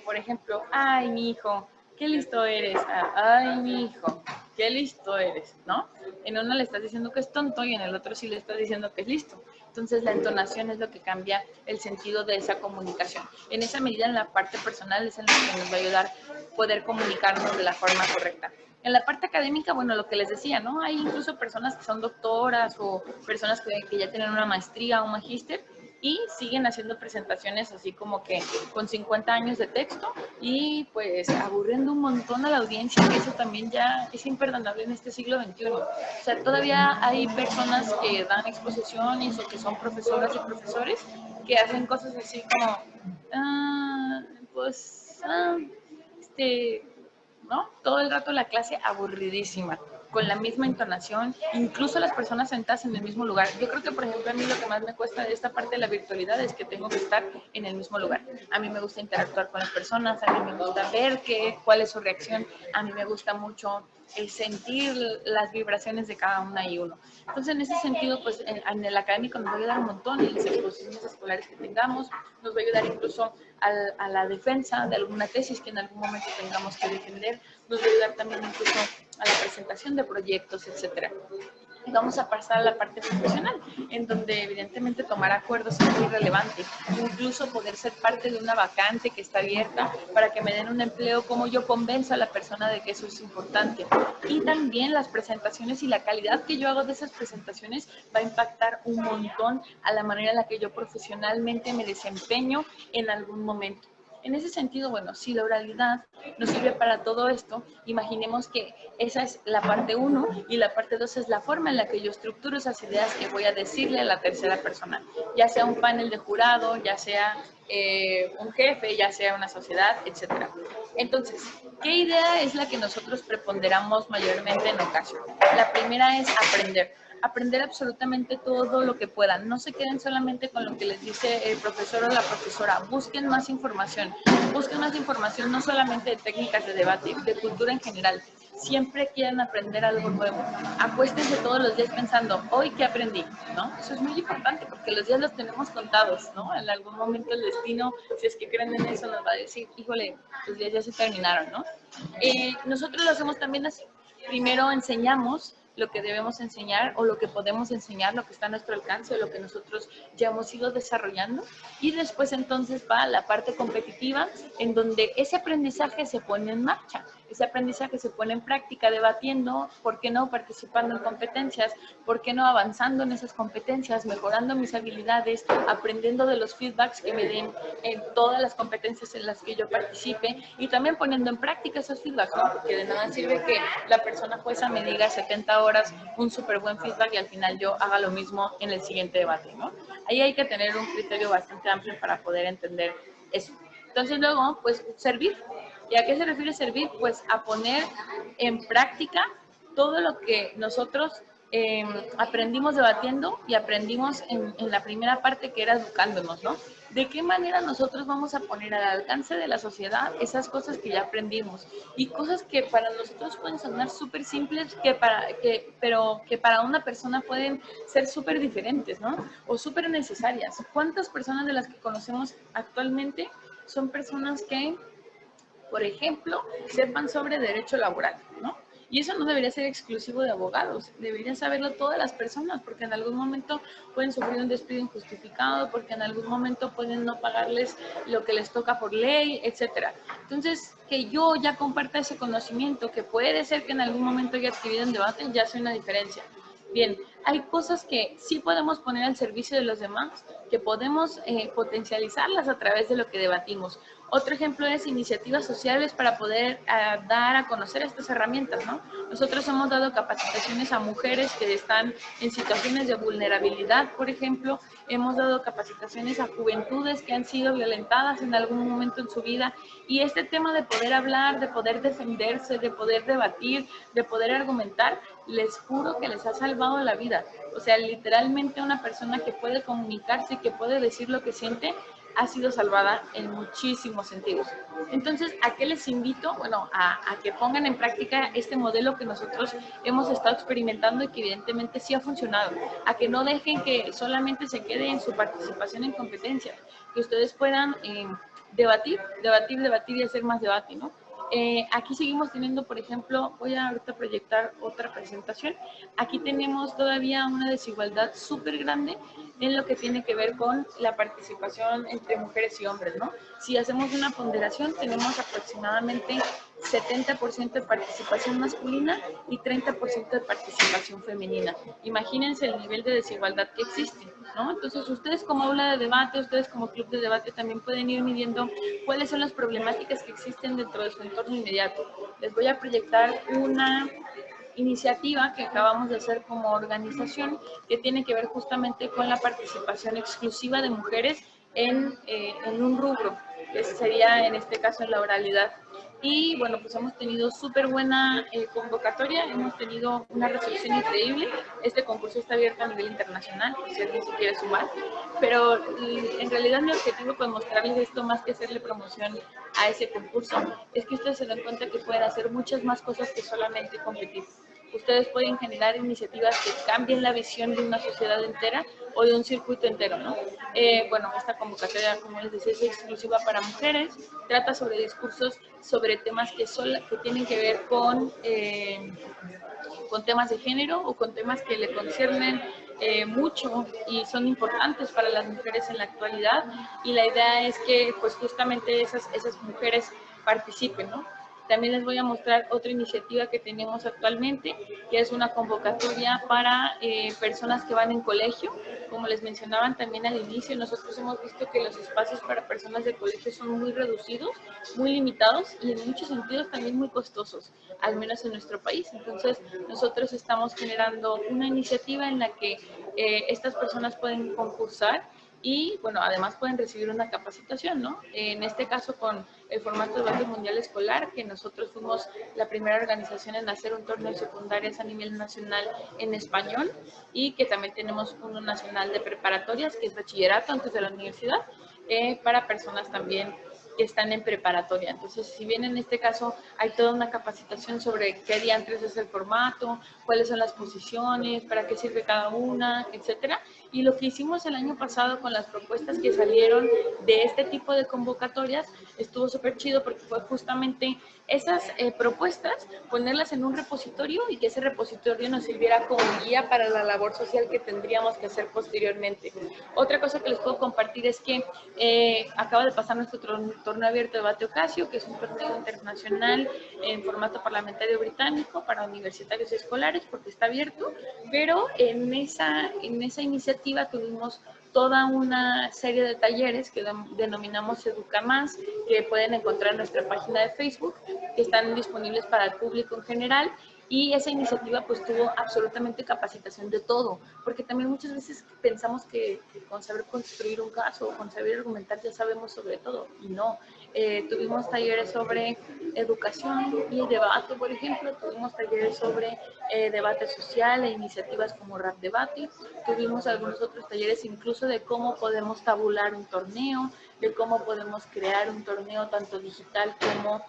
Speaker 1: Por ejemplo, ay, mi hijo, qué listo eres, ay, mi hijo, qué listo eres, ¿no? En uno le estás diciendo que es tonto y en el otro sí le estás diciendo que es listo. Entonces la entonación es lo que cambia el sentido de esa comunicación. En esa medida, en la parte personal es en lo que nos va a ayudar poder comunicarnos de la forma correcta. En la parte académica, bueno, lo que les decía, ¿no? Hay incluso personas que son doctoras o personas que ya tienen una maestría o un magíster y siguen haciendo presentaciones así como que con 50 años de texto y pues aburriendo un montón a la audiencia, que eso también ya es imperdonable en este siglo XXI. O sea, todavía hay personas que dan exposiciones o que son profesoras y profesores que hacen cosas así como, pues, ¿no? Todo el rato la clase aburridísima, con la misma entonación, incluso las personas sentadas en el mismo lugar. Yo creo que, por ejemplo, a mí lo que más me cuesta de esta parte de la virtualidad es que tengo que estar en el mismo lugar. A mí me gusta interactuar con las personas, a mí me gusta ver cuál es su reacción, a mí me gusta mucho sentir las vibraciones de cada una y uno. Entonces, en ese sentido, pues en el académico nos va a ayudar un montón, en las exposiciones escolares que tengamos, nos va a ayudar incluso a la defensa de alguna tesis que en algún momento tengamos que defender, nos va a ayudar también incluso a la presentación de proyectos, etcétera. Y vamos a pasar a la parte profesional, en donde evidentemente tomar acuerdos es muy relevante, incluso poder ser parte de una vacante que está abierta para que me den un empleo, como yo convenzo a la persona de que eso es importante. Y también las presentaciones y la calidad que yo hago de esas presentaciones va a impactar un montón a la manera en la que yo profesionalmente me desempeño en algún momento. En ese sentido, bueno, si la oralidad nos sirve para todo esto, imaginemos que esa es la parte 1 y la parte 2 es la forma en la que yo estructuro esas ideas que voy a decirle a la tercera persona, ya sea un panel de jurado, ya sea un jefe, ya sea una sociedad, etc. Entonces, ¿qué idea es la que nosotros preponderamos mayormente en ocasión? La primera es aprender absolutamente todo lo que puedan. No se queden solamente con lo que les dice el profesor o la profesora. Busquen más información. Busquen más información no solamente de técnicas de debate, de cultura en general. Siempre quieren aprender algo nuevo. Acuéstense todos los días pensando, hoy qué aprendí, ¿no? Eso es muy importante porque los días los tenemos contados, ¿no? En algún momento el destino, si es que creen en eso, nos va a decir, híjole, los días ya se terminaron, ¿no? Nosotros lo hacemos también así. Primero enseñamos lo que debemos enseñar o lo que podemos enseñar, lo que está a nuestro alcance o lo que nosotros ya hemos ido desarrollando. Y después entonces va la parte competitiva en donde ese aprendizaje se pone en marcha, ese aprendizaje se pone en práctica debatiendo, ¿por qué no participando en competencias? ¿Por qué no avanzando en esas competencias, mejorando mis habilidades, aprendiendo de los feedbacks que me den en todas las competencias en las que yo participe y también poniendo en práctica esos feedbacks, ¿no? Porque de nada sirve que la persona jueza me diga 70 horas un súper buen feedback y al final yo haga lo mismo en el siguiente debate, ¿no? Ahí hay que tener un criterio bastante amplio para poder entender eso. Entonces luego, pues servir. ¿Y a qué se refiere servir? Pues a poner en práctica todo lo que nosotros aprendimos debatiendo y aprendimos en la primera parte que era educándonos, ¿no? ¿De qué manera nosotros vamos a poner al alcance de la sociedad esas cosas que ya aprendimos? Y cosas que para nosotros pueden sonar súper simples, pero que para una persona pueden ser súper diferentes, ¿no? O súper necesarias. ¿Cuántas personas de las que conocemos actualmente son personas que, por ejemplo, sepan sobre derecho laboral, ¿no? Y eso no debería ser exclusivo de abogados, deberían saberlo todas las personas, porque en algún momento pueden sufrir un despido injustificado, porque en algún momento pueden no pagarles lo que les toca por ley, etcétera. Entonces, que yo ya comparta ese conocimiento, que puede ser que en algún momento haya adquirido en debate, ya hace una diferencia. Bien, hay cosas que sí podemos poner al servicio de los demás, que podemos potencializarlas a través de lo que debatimos. Otro ejemplo es iniciativas sociales para poder dar a conocer estas herramientas, ¿no? Nosotros hemos dado capacitaciones a mujeres que están en situaciones de vulnerabilidad, por ejemplo. Hemos dado capacitaciones a juventudes que han sido violentadas en algún momento en su vida. Y este tema de poder hablar, de poder defenderse, de poder debatir, de poder argumentar, les juro que les ha salvado la vida. vida. O sea, literalmente una persona que puede comunicarse, que puede decir lo que siente, ha sido salvada en muchísimos sentidos. Entonces, ¿a qué les invito? Bueno, a que pongan en práctica este modelo que nosotros hemos estado experimentando y que evidentemente sí ha funcionado. A que no dejen que solamente se quede en su participación en competencias, que ustedes puedan debatir y hacer más debate, ¿no? Aquí seguimos teniendo, por ejemplo, voy a ahorita proyectar otra presentación. Aquí tenemos todavía una desigualdad súper grande en lo que tiene que ver con la participación entre mujeres y hombres, ¿no? Si hacemos una ponderación, tenemos aproximadamente 70% de participación masculina y 30% de participación femenina. Imagínense el nivel de desigualdad que existe, ¿no? Entonces, ustedes como aula de debate, ustedes como club de debate también pueden ir midiendo cuáles son las problemáticas que existen dentro de su entorno inmediato. Les voy a proyectar una iniciativa que acabamos de hacer como organización que tiene que ver justamente con la participación exclusiva de mujeres en un rubro, que sería en este caso en la oralidad. Y bueno, pues hemos tenido súper buena convocatoria, hemos tenido una recepción increíble. Este concurso está abierto a nivel internacional, si alguien se quiere sumar. Pero en realidad mi objetivo con mostrarles esto, más que hacerle promoción a ese concurso, es que ustedes se den cuenta que pueden hacer muchas más cosas que solamente competir. Ustedes pueden generar iniciativas que cambien la visión de una sociedad entera o de un circuito entero, ¿no? Bueno, esta convocatoria, como les decía, es exclusiva para mujeres, trata sobre discursos, sobre temas que tienen que ver con temas de género o con temas que le conciernen mucho y son importantes para las mujeres en la actualidad, y la idea es que pues justamente esas mujeres participen, ¿no? También les voy a mostrar otra iniciativa que tenemos actualmente, que es una convocatoria para personas que van en colegio. Como les mencionaban también al inicio, nosotros hemos visto que los espacios para personas de colegio son muy reducidos, muy limitados y en muchos sentidos también muy costosos, al menos en nuestro país. Entonces, nosotros estamos generando una iniciativa en la que estas personas pueden concursar y, bueno, además pueden recibir una capacitación, ¿no? En este caso con el formato de debate mundial escolar, que nosotros fuimos la primera organización en hacer un torneo de secundarias a nivel nacional en español, y que también tenemos uno nacional de preparatorias, que es bachillerato antes de la universidad, para personas también que están en preparatoria. Entonces, si bien en este caso hay toda una capacitación sobre qué diantres es el formato, cuáles son las posiciones, para qué sirve cada una, etcétera. Y lo que hicimos el año pasado con las propuestas que salieron de este tipo de convocatorias estuvo súper chido, porque fue justamente esas propuestas, ponerlas en un repositorio y que ese repositorio nos sirviera como guía para la labor social que tendríamos que hacer posteriormente. Otra cosa que les puedo compartir es que acaba de pasar nuestro torneo abierto de debate Ocasio, que es un torneo internacional en formato parlamentario británico para universitarios y escolares, porque está abierto, pero en esa iniciativa tuvimos toda una serie de talleres que denominamos Educa Más, que pueden encontrar en nuestra página de Facebook, que están disponibles para el público en general. Y esa iniciativa pues tuvo absolutamente capacitación de todo, porque también muchas veces pensamos que con saber construir un caso o con saber argumentar ya sabemos sobre todo, y no. Tuvimos talleres sobre educación y debate, por ejemplo, tuvimos talleres sobre debate social e iniciativas como Rap Debate, tuvimos algunos otros talleres incluso de cómo podemos tabular un torneo, de cómo podemos crear un torneo tanto digital como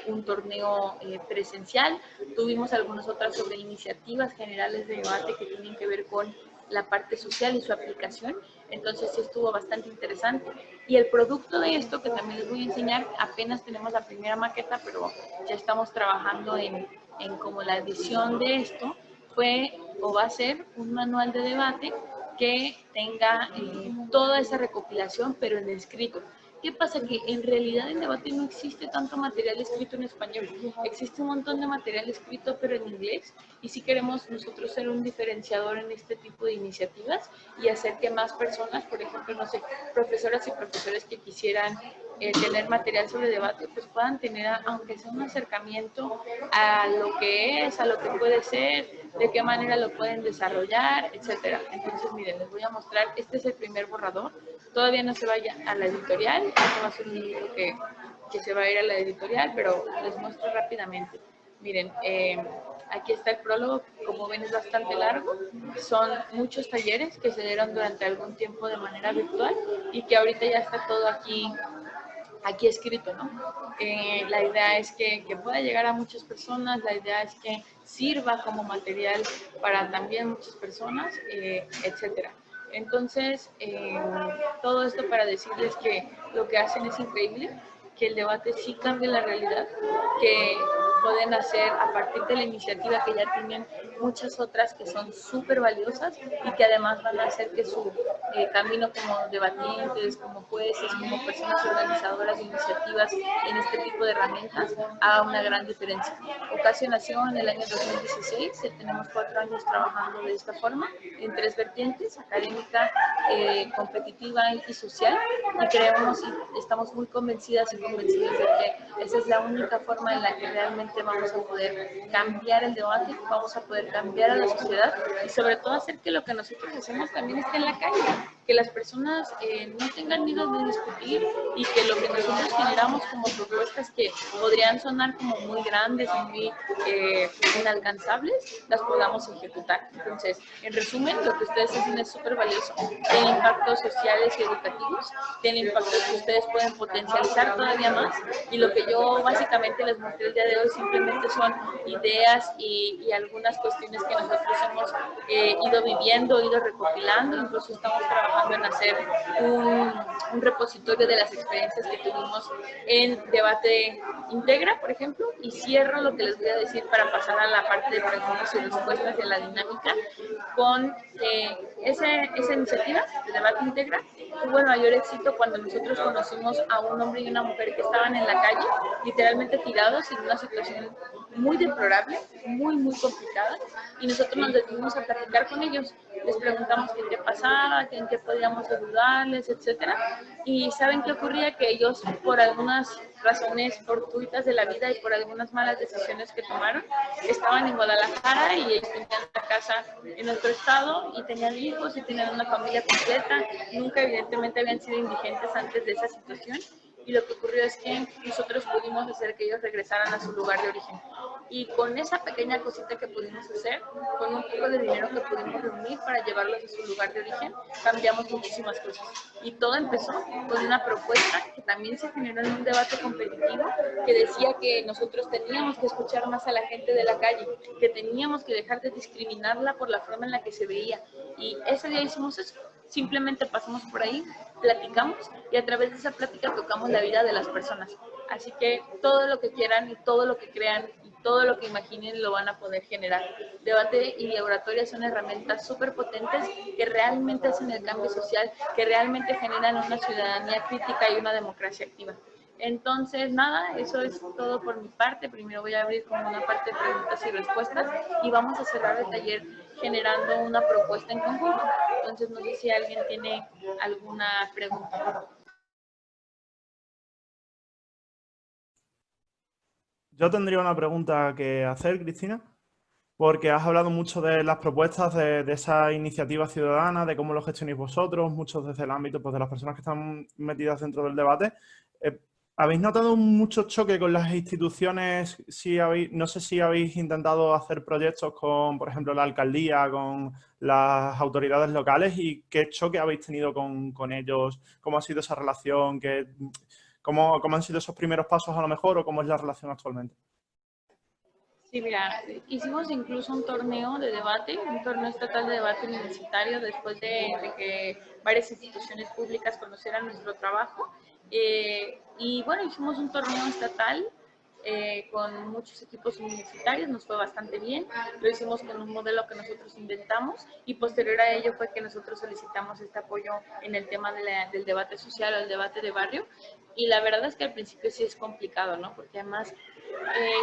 Speaker 1: un torneo presencial. Tuvimos algunas otras sobre iniciativas generales de debate que tienen que ver con la parte social y su aplicación. Entonces sí estuvo bastante interesante. Y el producto de esto, que también les voy a enseñar, apenas tenemos la primera maqueta, pero ya estamos trabajando en como la edición de esto, fue o va a ser un manual de debate que tenga toda esa recopilación, pero en escrito. ¿Qué pasa? Que en realidad en debate no existe tanto material escrito en español. Existe un montón de material escrito, pero en inglés. Y si queremos nosotros ser un diferenciador en este tipo de iniciativas y hacer que más personas, por ejemplo, no sé, profesoras y profesores que quisieran tener material sobre debate, pues puedan tener, aunque sea un acercamiento a lo que es, a lo que puede ser, de qué manera lo pueden desarrollar, etcétera. Entonces, miren, les voy a mostrar, este es el primer borrador, todavía no se vaya a la editorial, este va a ser un libro que se va a ir a la editorial, pero les muestro rápidamente. Miren, aquí está el prólogo, como ven es bastante largo, son muchos talleres que se dieron durante algún tiempo de manera virtual y que ahorita ya está todo aquí escrito, ¿no? La idea es que pueda llegar a muchas personas, la idea es que sirva como material para también muchas personas, etcétera. Entonces, todo esto para decirles que lo que hacen es increíble, que el debate sí cambia la realidad, que pueden hacer a partir de la iniciativa que ya tienen muchas otras que son súper valiosas y que además van a hacer que su camino como debatientes, como jueces, como personas organizadoras de iniciativas en este tipo de herramientas haga una gran diferencia. Ocasio nació en el año 2016, tenemos 4 años trabajando de esta forma en 3 vertientes, académica, competitiva y social, y creemos y estamos muy convencidas y convencidos de que esa es la única forma en la que realmente vamos a poder cambiar el debate, vamos a poder cambiar a la sociedad y sobre todo hacer que lo que nosotros hacemos también esté en la calle, que las personas no tengan miedo de discutir y que lo que nosotros generamos como propuestas que podrían sonar como muy grandes y muy inalcanzables, las podamos ejecutar. Entonces, en resumen, lo que ustedes hacen es súper valioso, tiene impactos sociales y educativos, tiene impactos que ustedes pueden potencializar todavía más y lo que yo básicamente les mostré el día de hoy simplemente son ideas y algunas cuestiones que nosotros hemos ido viviendo, ido recopilando, incluso estamos trabajando en hacer un repositorio de las experiencias que tuvimos en debate Integra, por ejemplo, y cierro lo que les voy a decir para pasar a la parte de preguntas y respuestas de la dinámica con esa iniciativa de debate Integra tuvo el mayor éxito cuando nosotros conocimos a un hombre y una mujer que estaban en la calle, literalmente tirados en una situación muy deplorable, muy complicada, y nosotros nos decidimos a platicar con ellos. Les preguntamos qué pasaba, en qué podíamos ayudarles, etcétera. Y ¿saben qué ocurría? Que ellos, por algunas razones fortuitas de la vida y por algunas malas decisiones que tomaron, estaban en Guadalajara y ellos tenían una casa en otro estado y tenían hijos y tenían una familia completa. Nunca evidentemente habían sido indigentes antes de esa situación. Y lo que ocurrió es que nosotros pudimos hacer que ellos regresaran a su lugar de origen. Y con esa pequeña cosita que pudimos hacer, con un poco de dinero que pudimos reunir para llevarlos a su lugar de origen, cambiamos muchísimas cosas. Y todo empezó con una propuesta que también se generó en un debate competitivo que decía que nosotros teníamos que escuchar más a la gente de la calle, que teníamos que dejar de discriminarla por la forma en la que se veía. Y ese día hicimos eso. Simplemente pasamos por ahí, platicamos y a través de esa plática tocamos la vida de las personas. Así que todo lo que quieran y todo lo que crean y todo lo que imaginen lo van a poder generar. Debate y oratoria son herramientas súper potentes que realmente hacen el cambio social, que realmente generan una ciudadanía crítica y una democracia activa. Entonces, nada, eso es todo por mi parte. Primero voy a abrir como una parte de preguntas y respuestas y vamos a cerrar el taller generando una propuesta en conjunto. Entonces, no sé si alguien tiene alguna pregunta.
Speaker 2: Yo tendría una pregunta que hacer, Cristina, porque has hablado mucho de las propuestas de esa iniciativa ciudadana, de cómo lo gestionáis vosotros, muchos desde el ámbito pues, de las personas que están metidas dentro del debate. ¿Habéis notado mucho choque con las instituciones? No sé si habéis intentado hacer proyectos con, por ejemplo, la alcaldía, con las autoridades locales y qué choque habéis tenido con ellos, cómo ha sido esa relación, cómo han sido esos primeros pasos a lo mejor o cómo es la relación actualmente.
Speaker 1: Sí, mira, hicimos incluso un torneo de debate, un torneo estatal de debate universitario después de que varias instituciones públicas conocieran nuestro trabajo. Y bueno, hicimos un torneo estatal con muchos equipos universitarios, nos fue bastante bien, lo hicimos con un modelo que nosotros inventamos y posterior a ello fue que nosotros solicitamos este apoyo en el tema del debate social o el debate de barrio y la verdad es que al principio sí es complicado, ¿no? Porque además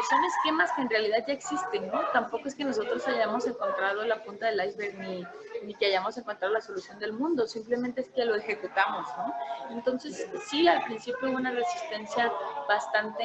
Speaker 1: son esquemas que en realidad ya existen, ¿no? Tampoco es que nosotros hayamos encontrado la punta del iceberg ni que hayamos encontrado la solución del mundo, simplemente es que lo ejecutamos, ¿no? Entonces, sí, al principio hubo una resistencia bastante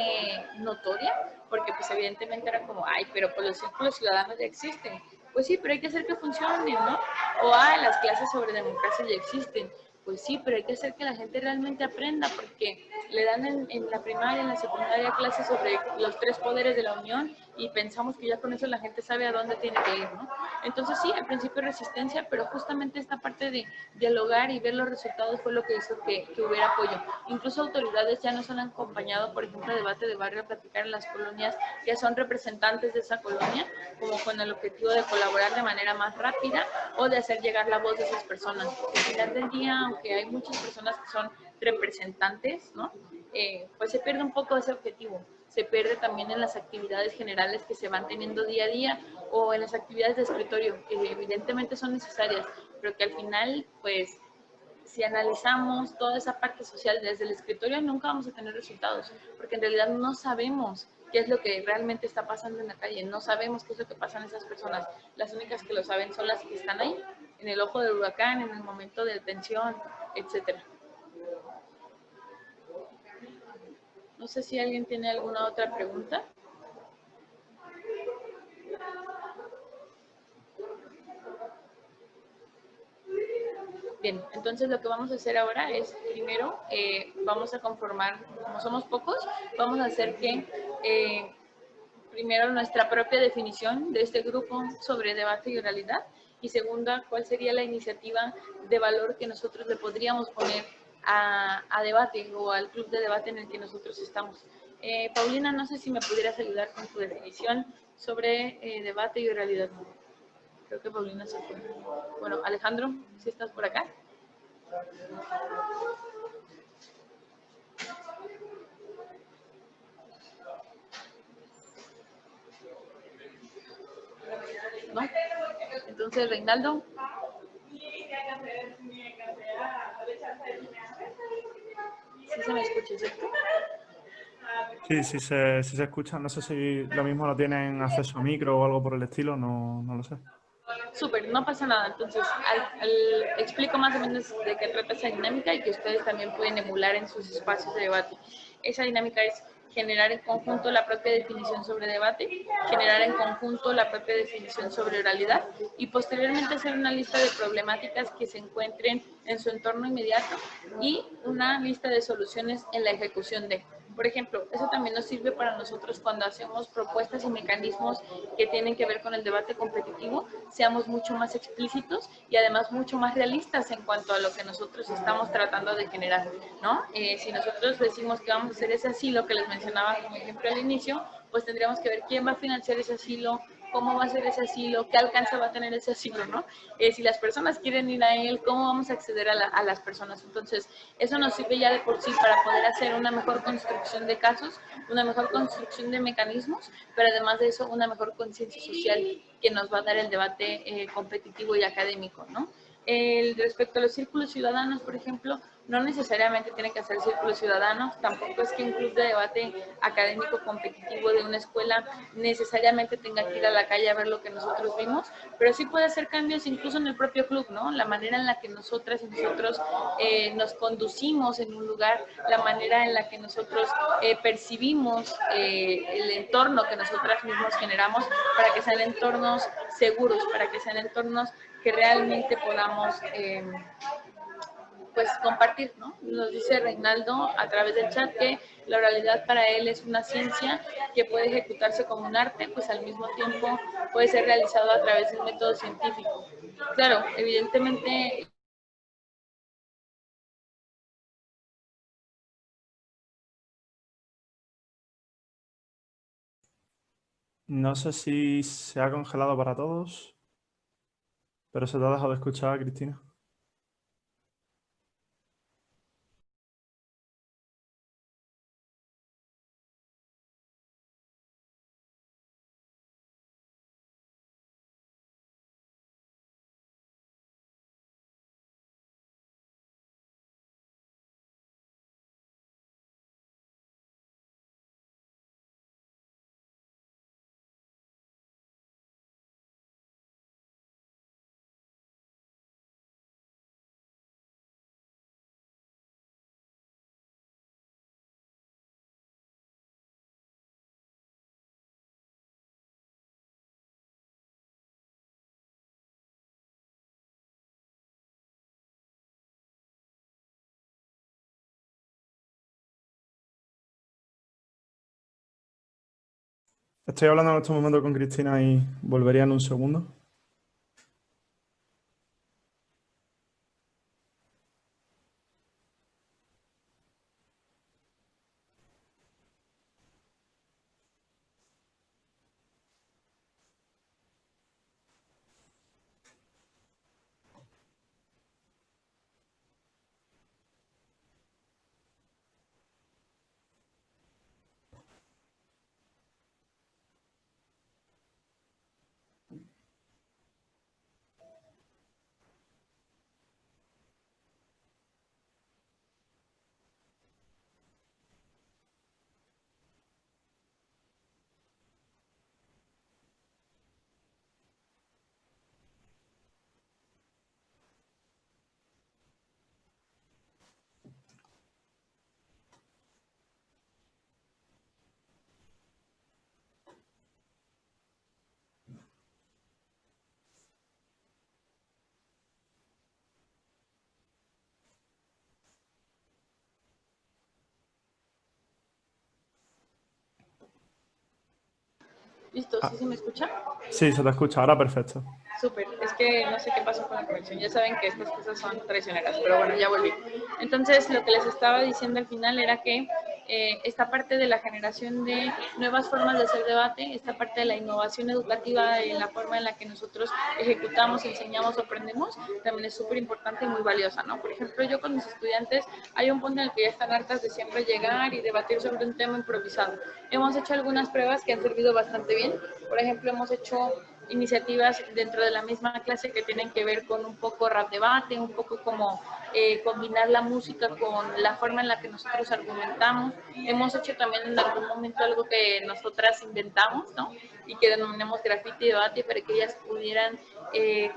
Speaker 1: notoria, porque pues evidentemente era como, ay, pero pues los círculos ciudadanos ya existen. Pues sí, pero hay que hacer que funcionen, ¿no? O, las clases sobre democracia ya existen. Pues sí, pero hay que hacer que la gente realmente aprenda, porque le dan en la primaria, en la secundaria, clases sobre los 3 poderes de la Unión y pensamos que ya con eso la gente sabe a dónde tiene que ir, ¿no? Entonces sí, al principio resistencia, pero justamente esta parte de dialogar y ver los resultados fue lo que hizo que hubiera apoyo. Incluso autoridades ya nos han acompañado, por ejemplo, a debate de barrio, a platicar en las colonias, que son representantes de esa colonia, como con el objetivo de colaborar de manera más rápida o de hacer llegar la voz de esas personas. Porque al final del día, aunque hay muchas personas que son representantes, ¿no? Pues se pierde un poco ese objetivo. Se pierde también en las actividades generales que se van teniendo día a día o en las actividades de escritorio, que evidentemente son necesarias, pero que al final, pues, si analizamos toda esa parte social desde el escritorio, nunca vamos a tener resultados, porque en realidad no sabemos qué es lo que realmente está pasando en la calle, no sabemos qué es lo que pasa en esas personas. Las únicas que lo saben son las que están ahí, en el ojo del huracán, en el momento de tensión, etcétera. No sé si alguien tiene alguna otra pregunta. Bien, entonces lo que vamos a hacer ahora es, primero, vamos a conformar, como somos pocos, vamos a hacer que primero nuestra propia definición de este grupo sobre debate y oralidad, y segunda, cuál sería la iniciativa de valor que nosotros le podríamos poner a debate o al club de debate en el que nosotros estamos. Paulina, no sé si me pudieras ayudar con tu definición sobre debate y oralidad. Creo que Paulina se fue. Bueno, Alejandro, si estás por acá. ¿No? Entonces, Reinaldo. Sí se me escucha, ¿cierto?
Speaker 2: Sí, sí se escucha. No sé si lo mismo no tienen acceso a micro o algo por el estilo, no lo sé.
Speaker 1: Súper, no pasa nada. Entonces, explico más o menos de qué trata esa dinámica y que ustedes también pueden emular en sus espacios de debate. Esa dinámica es generar en conjunto la propia definición sobre debate, generar en conjunto la propia definición sobre oralidad y posteriormente hacer una lista de problemáticas que se encuentren en su entorno inmediato y una lista de soluciones en la ejecución de. Por ejemplo, eso también nos sirve para nosotros cuando hacemos propuestas y mecanismos que tienen que ver con el debate competitivo, seamos mucho más explícitos y además mucho más realistas en cuanto a lo que nosotros estamos tratando de generar, ¿no? Si nosotros decimos que vamos a hacer ese asilo que les mencionaba como ejemplo al inicio, pues tendríamos que ver quién va a financiar ese asilo, cómo va a ser ese asilo, qué alcance va a tener ese asilo, ¿no? Si las personas quieren ir a él, cómo vamos a acceder a las personas. Entonces, eso nos sirve ya de por sí para poder hacer una mejor construcción de casos, una mejor construcción de mecanismos, pero además de eso, una mejor conciencia social que nos va a dar el debate competitivo y académico, ¿no? Respecto a los círculos ciudadanos, por ejemplo, no necesariamente tienen que hacer círculos ciudadanos, tampoco es que un club de debate académico competitivo de una escuela necesariamente tenga que ir a la calle a ver lo que nosotros vimos, pero sí puede hacer cambios incluso en el propio club, ¿no? La manera en la que nosotras y nosotros nos conducimos en un lugar, la manera en la que nosotros percibimos el entorno que nosotras mismos generamos para que sean entornos seguros, para que sean entornos que realmente podamos pues compartir, ¿no? Nos dice Reinaldo a través del chat que la oralidad para él es una ciencia que puede ejecutarse como un arte, pues al mismo tiempo puede ser realizado a través de un método científico. Claro, evidentemente.
Speaker 2: No sé si se ha congelado para todos, pero se te ha dejado de escuchar, Cristina. Estoy hablando en estos momentos con Cristina y volvería en un segundo.
Speaker 1: ¿Listo?
Speaker 2: Ah,
Speaker 1: ¿Sí se me escucha?
Speaker 2: sí, se te escucha, ahora perfecto.
Speaker 1: Súper, es que no sé qué pasó con la conexión, ya saben que estas cosas son traicioneras, pero bueno, ya volví. Entonces, lo que les estaba diciendo al final era que esta parte de la generación de nuevas formas de hacer debate, esta parte de la innovación educativa, en la forma en la que nosotros ejecutamos, enseñamos o aprendemos, también es súper importante y muy valiosa, ¿no? Por ejemplo, yo con mis estudiantes hay un punto en el que ya están hartas de siempre llegar y debatir sobre un tema improvisado. Hemos hecho algunas pruebas que han servido bastante bien. Por ejemplo, hemos hecho iniciativas dentro de la misma clase que tienen que ver con un poco rap debate, un poco como combinar la música con la forma en la que nosotros argumentamos. Hemos hecho también en algún momento algo que nosotras inventamos, ¿no? Y que denominamos graffiti debate para que ellas pudieran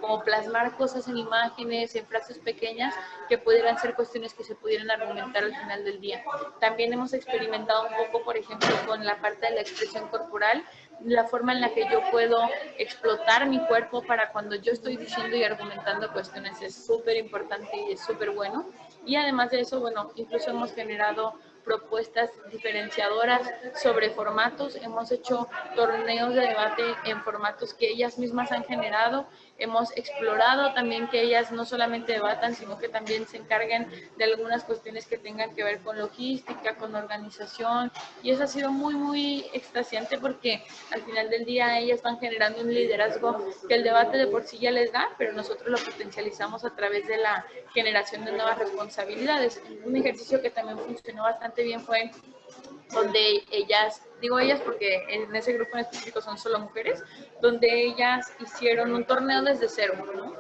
Speaker 1: como plasmar cosas en imágenes, en frases pequeñas que pudieran ser cuestiones que se pudieran argumentar al final del día. También hemos experimentado un poco, por ejemplo, con la parte de la expresión corporal, la forma en la que yo puedo explotar mi cuerpo para cuando yo estoy diciendo y argumentando cuestiones es súper importante y es súper bueno. Y además de eso, bueno, incluso hemos generado propuestas diferenciadoras sobre formatos. Hemos hecho torneos de debate en formatos que ellas mismas han generado. Hemos explorado también que ellas no solamente debatan, sino que también se encarguen de algunas cuestiones que tengan que ver con logística, con organización. Y eso ha sido muy, muy extasiante porque al final del día ellas van generando un liderazgo que el debate de por sí ya les da, pero nosotros lo potencializamos a través de la generación de nuevas responsabilidades. Un ejercicio que también funcionó bastante bien fue donde ellas, digo ellas porque en ese grupo en específico son solo mujeres, donde ellas hicieron un torneo desde cero, ¿no?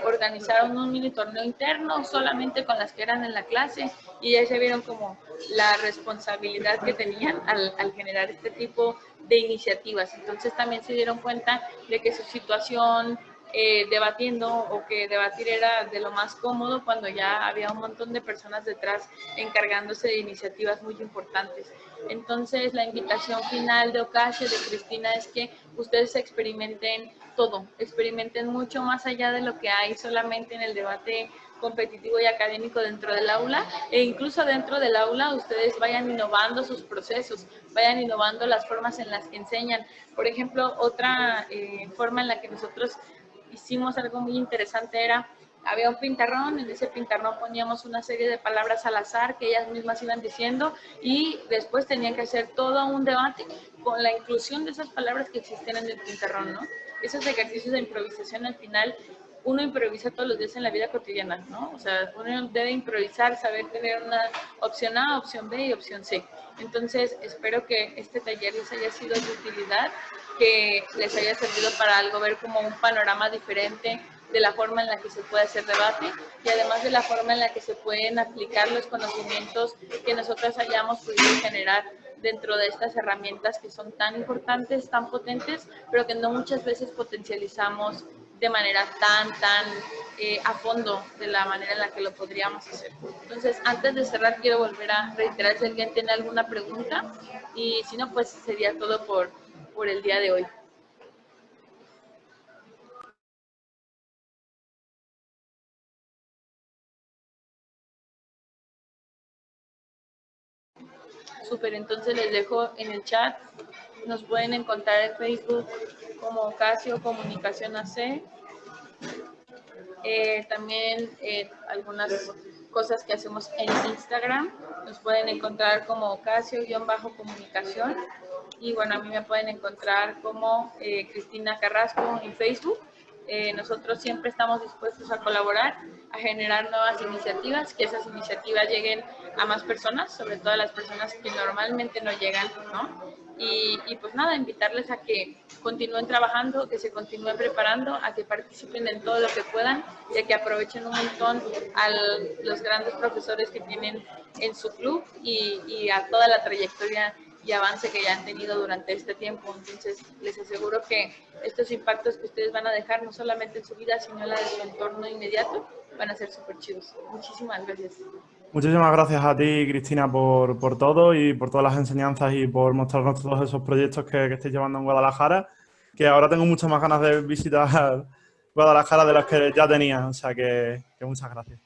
Speaker 1: Organizaron un mini torneo interno solamente con las que eran en la clase y ya se vieron como la responsabilidad que tenían al generar este tipo de iniciativas. Entonces también se dieron cuenta de que su situación debatiendo o que debatir era de lo más cómodo cuando ya había un montón de personas detrás encargándose de iniciativas muy importantes. Entonces la invitación final de Ocasio, de Cristina, es que ustedes experimenten todo, experimenten mucho más allá de lo que hay solamente en el debate competitivo y académico dentro del aula e incluso dentro del aula ustedes vayan innovando sus procesos, vayan innovando las formas en las que enseñan. Por ejemplo, otra forma en la que nosotros hicimos algo muy interesante era, había un pintarrón, en ese pintarrón poníamos una serie de palabras al azar que ellas mismas iban diciendo y después tenían que hacer todo un debate con la inclusión de esas palabras que existían en el pintarrón, ¿no? Esos ejercicios de improvisación al final uno improvisa todos los días en la vida cotidiana, ¿no? O sea, uno debe improvisar, saber tener una opción A, opción B y opción C. Entonces, espero que este taller les haya sido de utilidad, que les haya servido para algo, ver como un panorama diferente de la forma en la que se puede hacer debate y además de la forma en la que se pueden aplicar los conocimientos que nosotros hayamos podido generar dentro de estas herramientas que son tan importantes, tan potentes, pero que no muchas veces potencializamos de manera tan a fondo de la manera en la que lo podríamos hacer. Entonces, antes de cerrar, quiero volver a reiterar si alguien tiene alguna pregunta y si no, pues sería todo por el día de hoy. Súper, entonces les dejo en el chat Nos pueden encontrar en Facebook como Casio Comunicación AC. También algunas cosas que hacemos en Instagram. Nos pueden encontrar como Casio-comunicación. Y bueno, a mí me pueden encontrar como Cristina Carrasco en Facebook. Nosotros siempre estamos dispuestos a colaborar, a generar nuevas iniciativas, que esas iniciativas lleguen a más personas, sobre todo a las personas que normalmente no llegan, ¿no? Y pues nada, invitarles a que continúen trabajando, que se continúen preparando, a que participen en todo lo que puedan y a que aprovechen un montón a los grandes profesores que tienen en su club y a toda la trayectoria y avance que ya han tenido durante este tiempo. Entonces, les aseguro que estos impactos que ustedes van a dejar, no solamente en su vida, sino en la de su entorno inmediato, van a ser súper chidos. Muchísimas gracias.
Speaker 2: Muchísimas gracias a ti, Cristina, por todo y por todas las enseñanzas y por mostrarnos todos esos proyectos que estáis llevando en Guadalajara, que ahora tengo muchas más ganas de visitar Guadalajara de las que ya tenía, o sea que muchas gracias.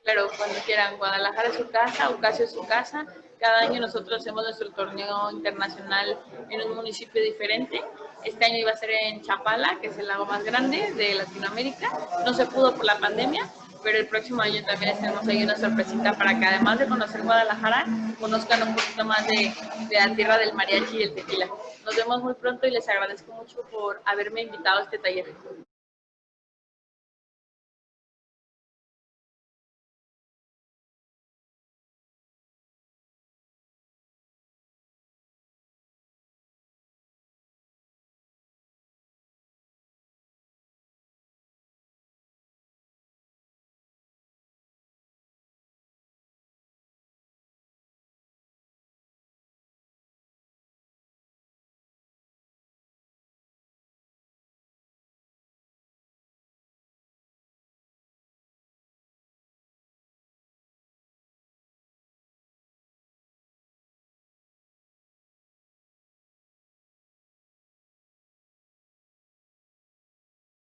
Speaker 1: Claro, cuando quieran. Guadalajara es su casa, Ocasio es su casa. Cada año nosotros hacemos nuestro torneo internacional en un municipio diferente. Este año iba a ser en Chapala, que es el lago más grande de Latinoamérica. No se pudo por la pandemia, pero el próximo año también les tenemos ahí una sorpresita para que además de conocer Guadalajara, conozcan un poquito más de la tierra del mariachi y el tequila. Nos vemos muy pronto y les agradezco mucho por haberme invitado a este taller.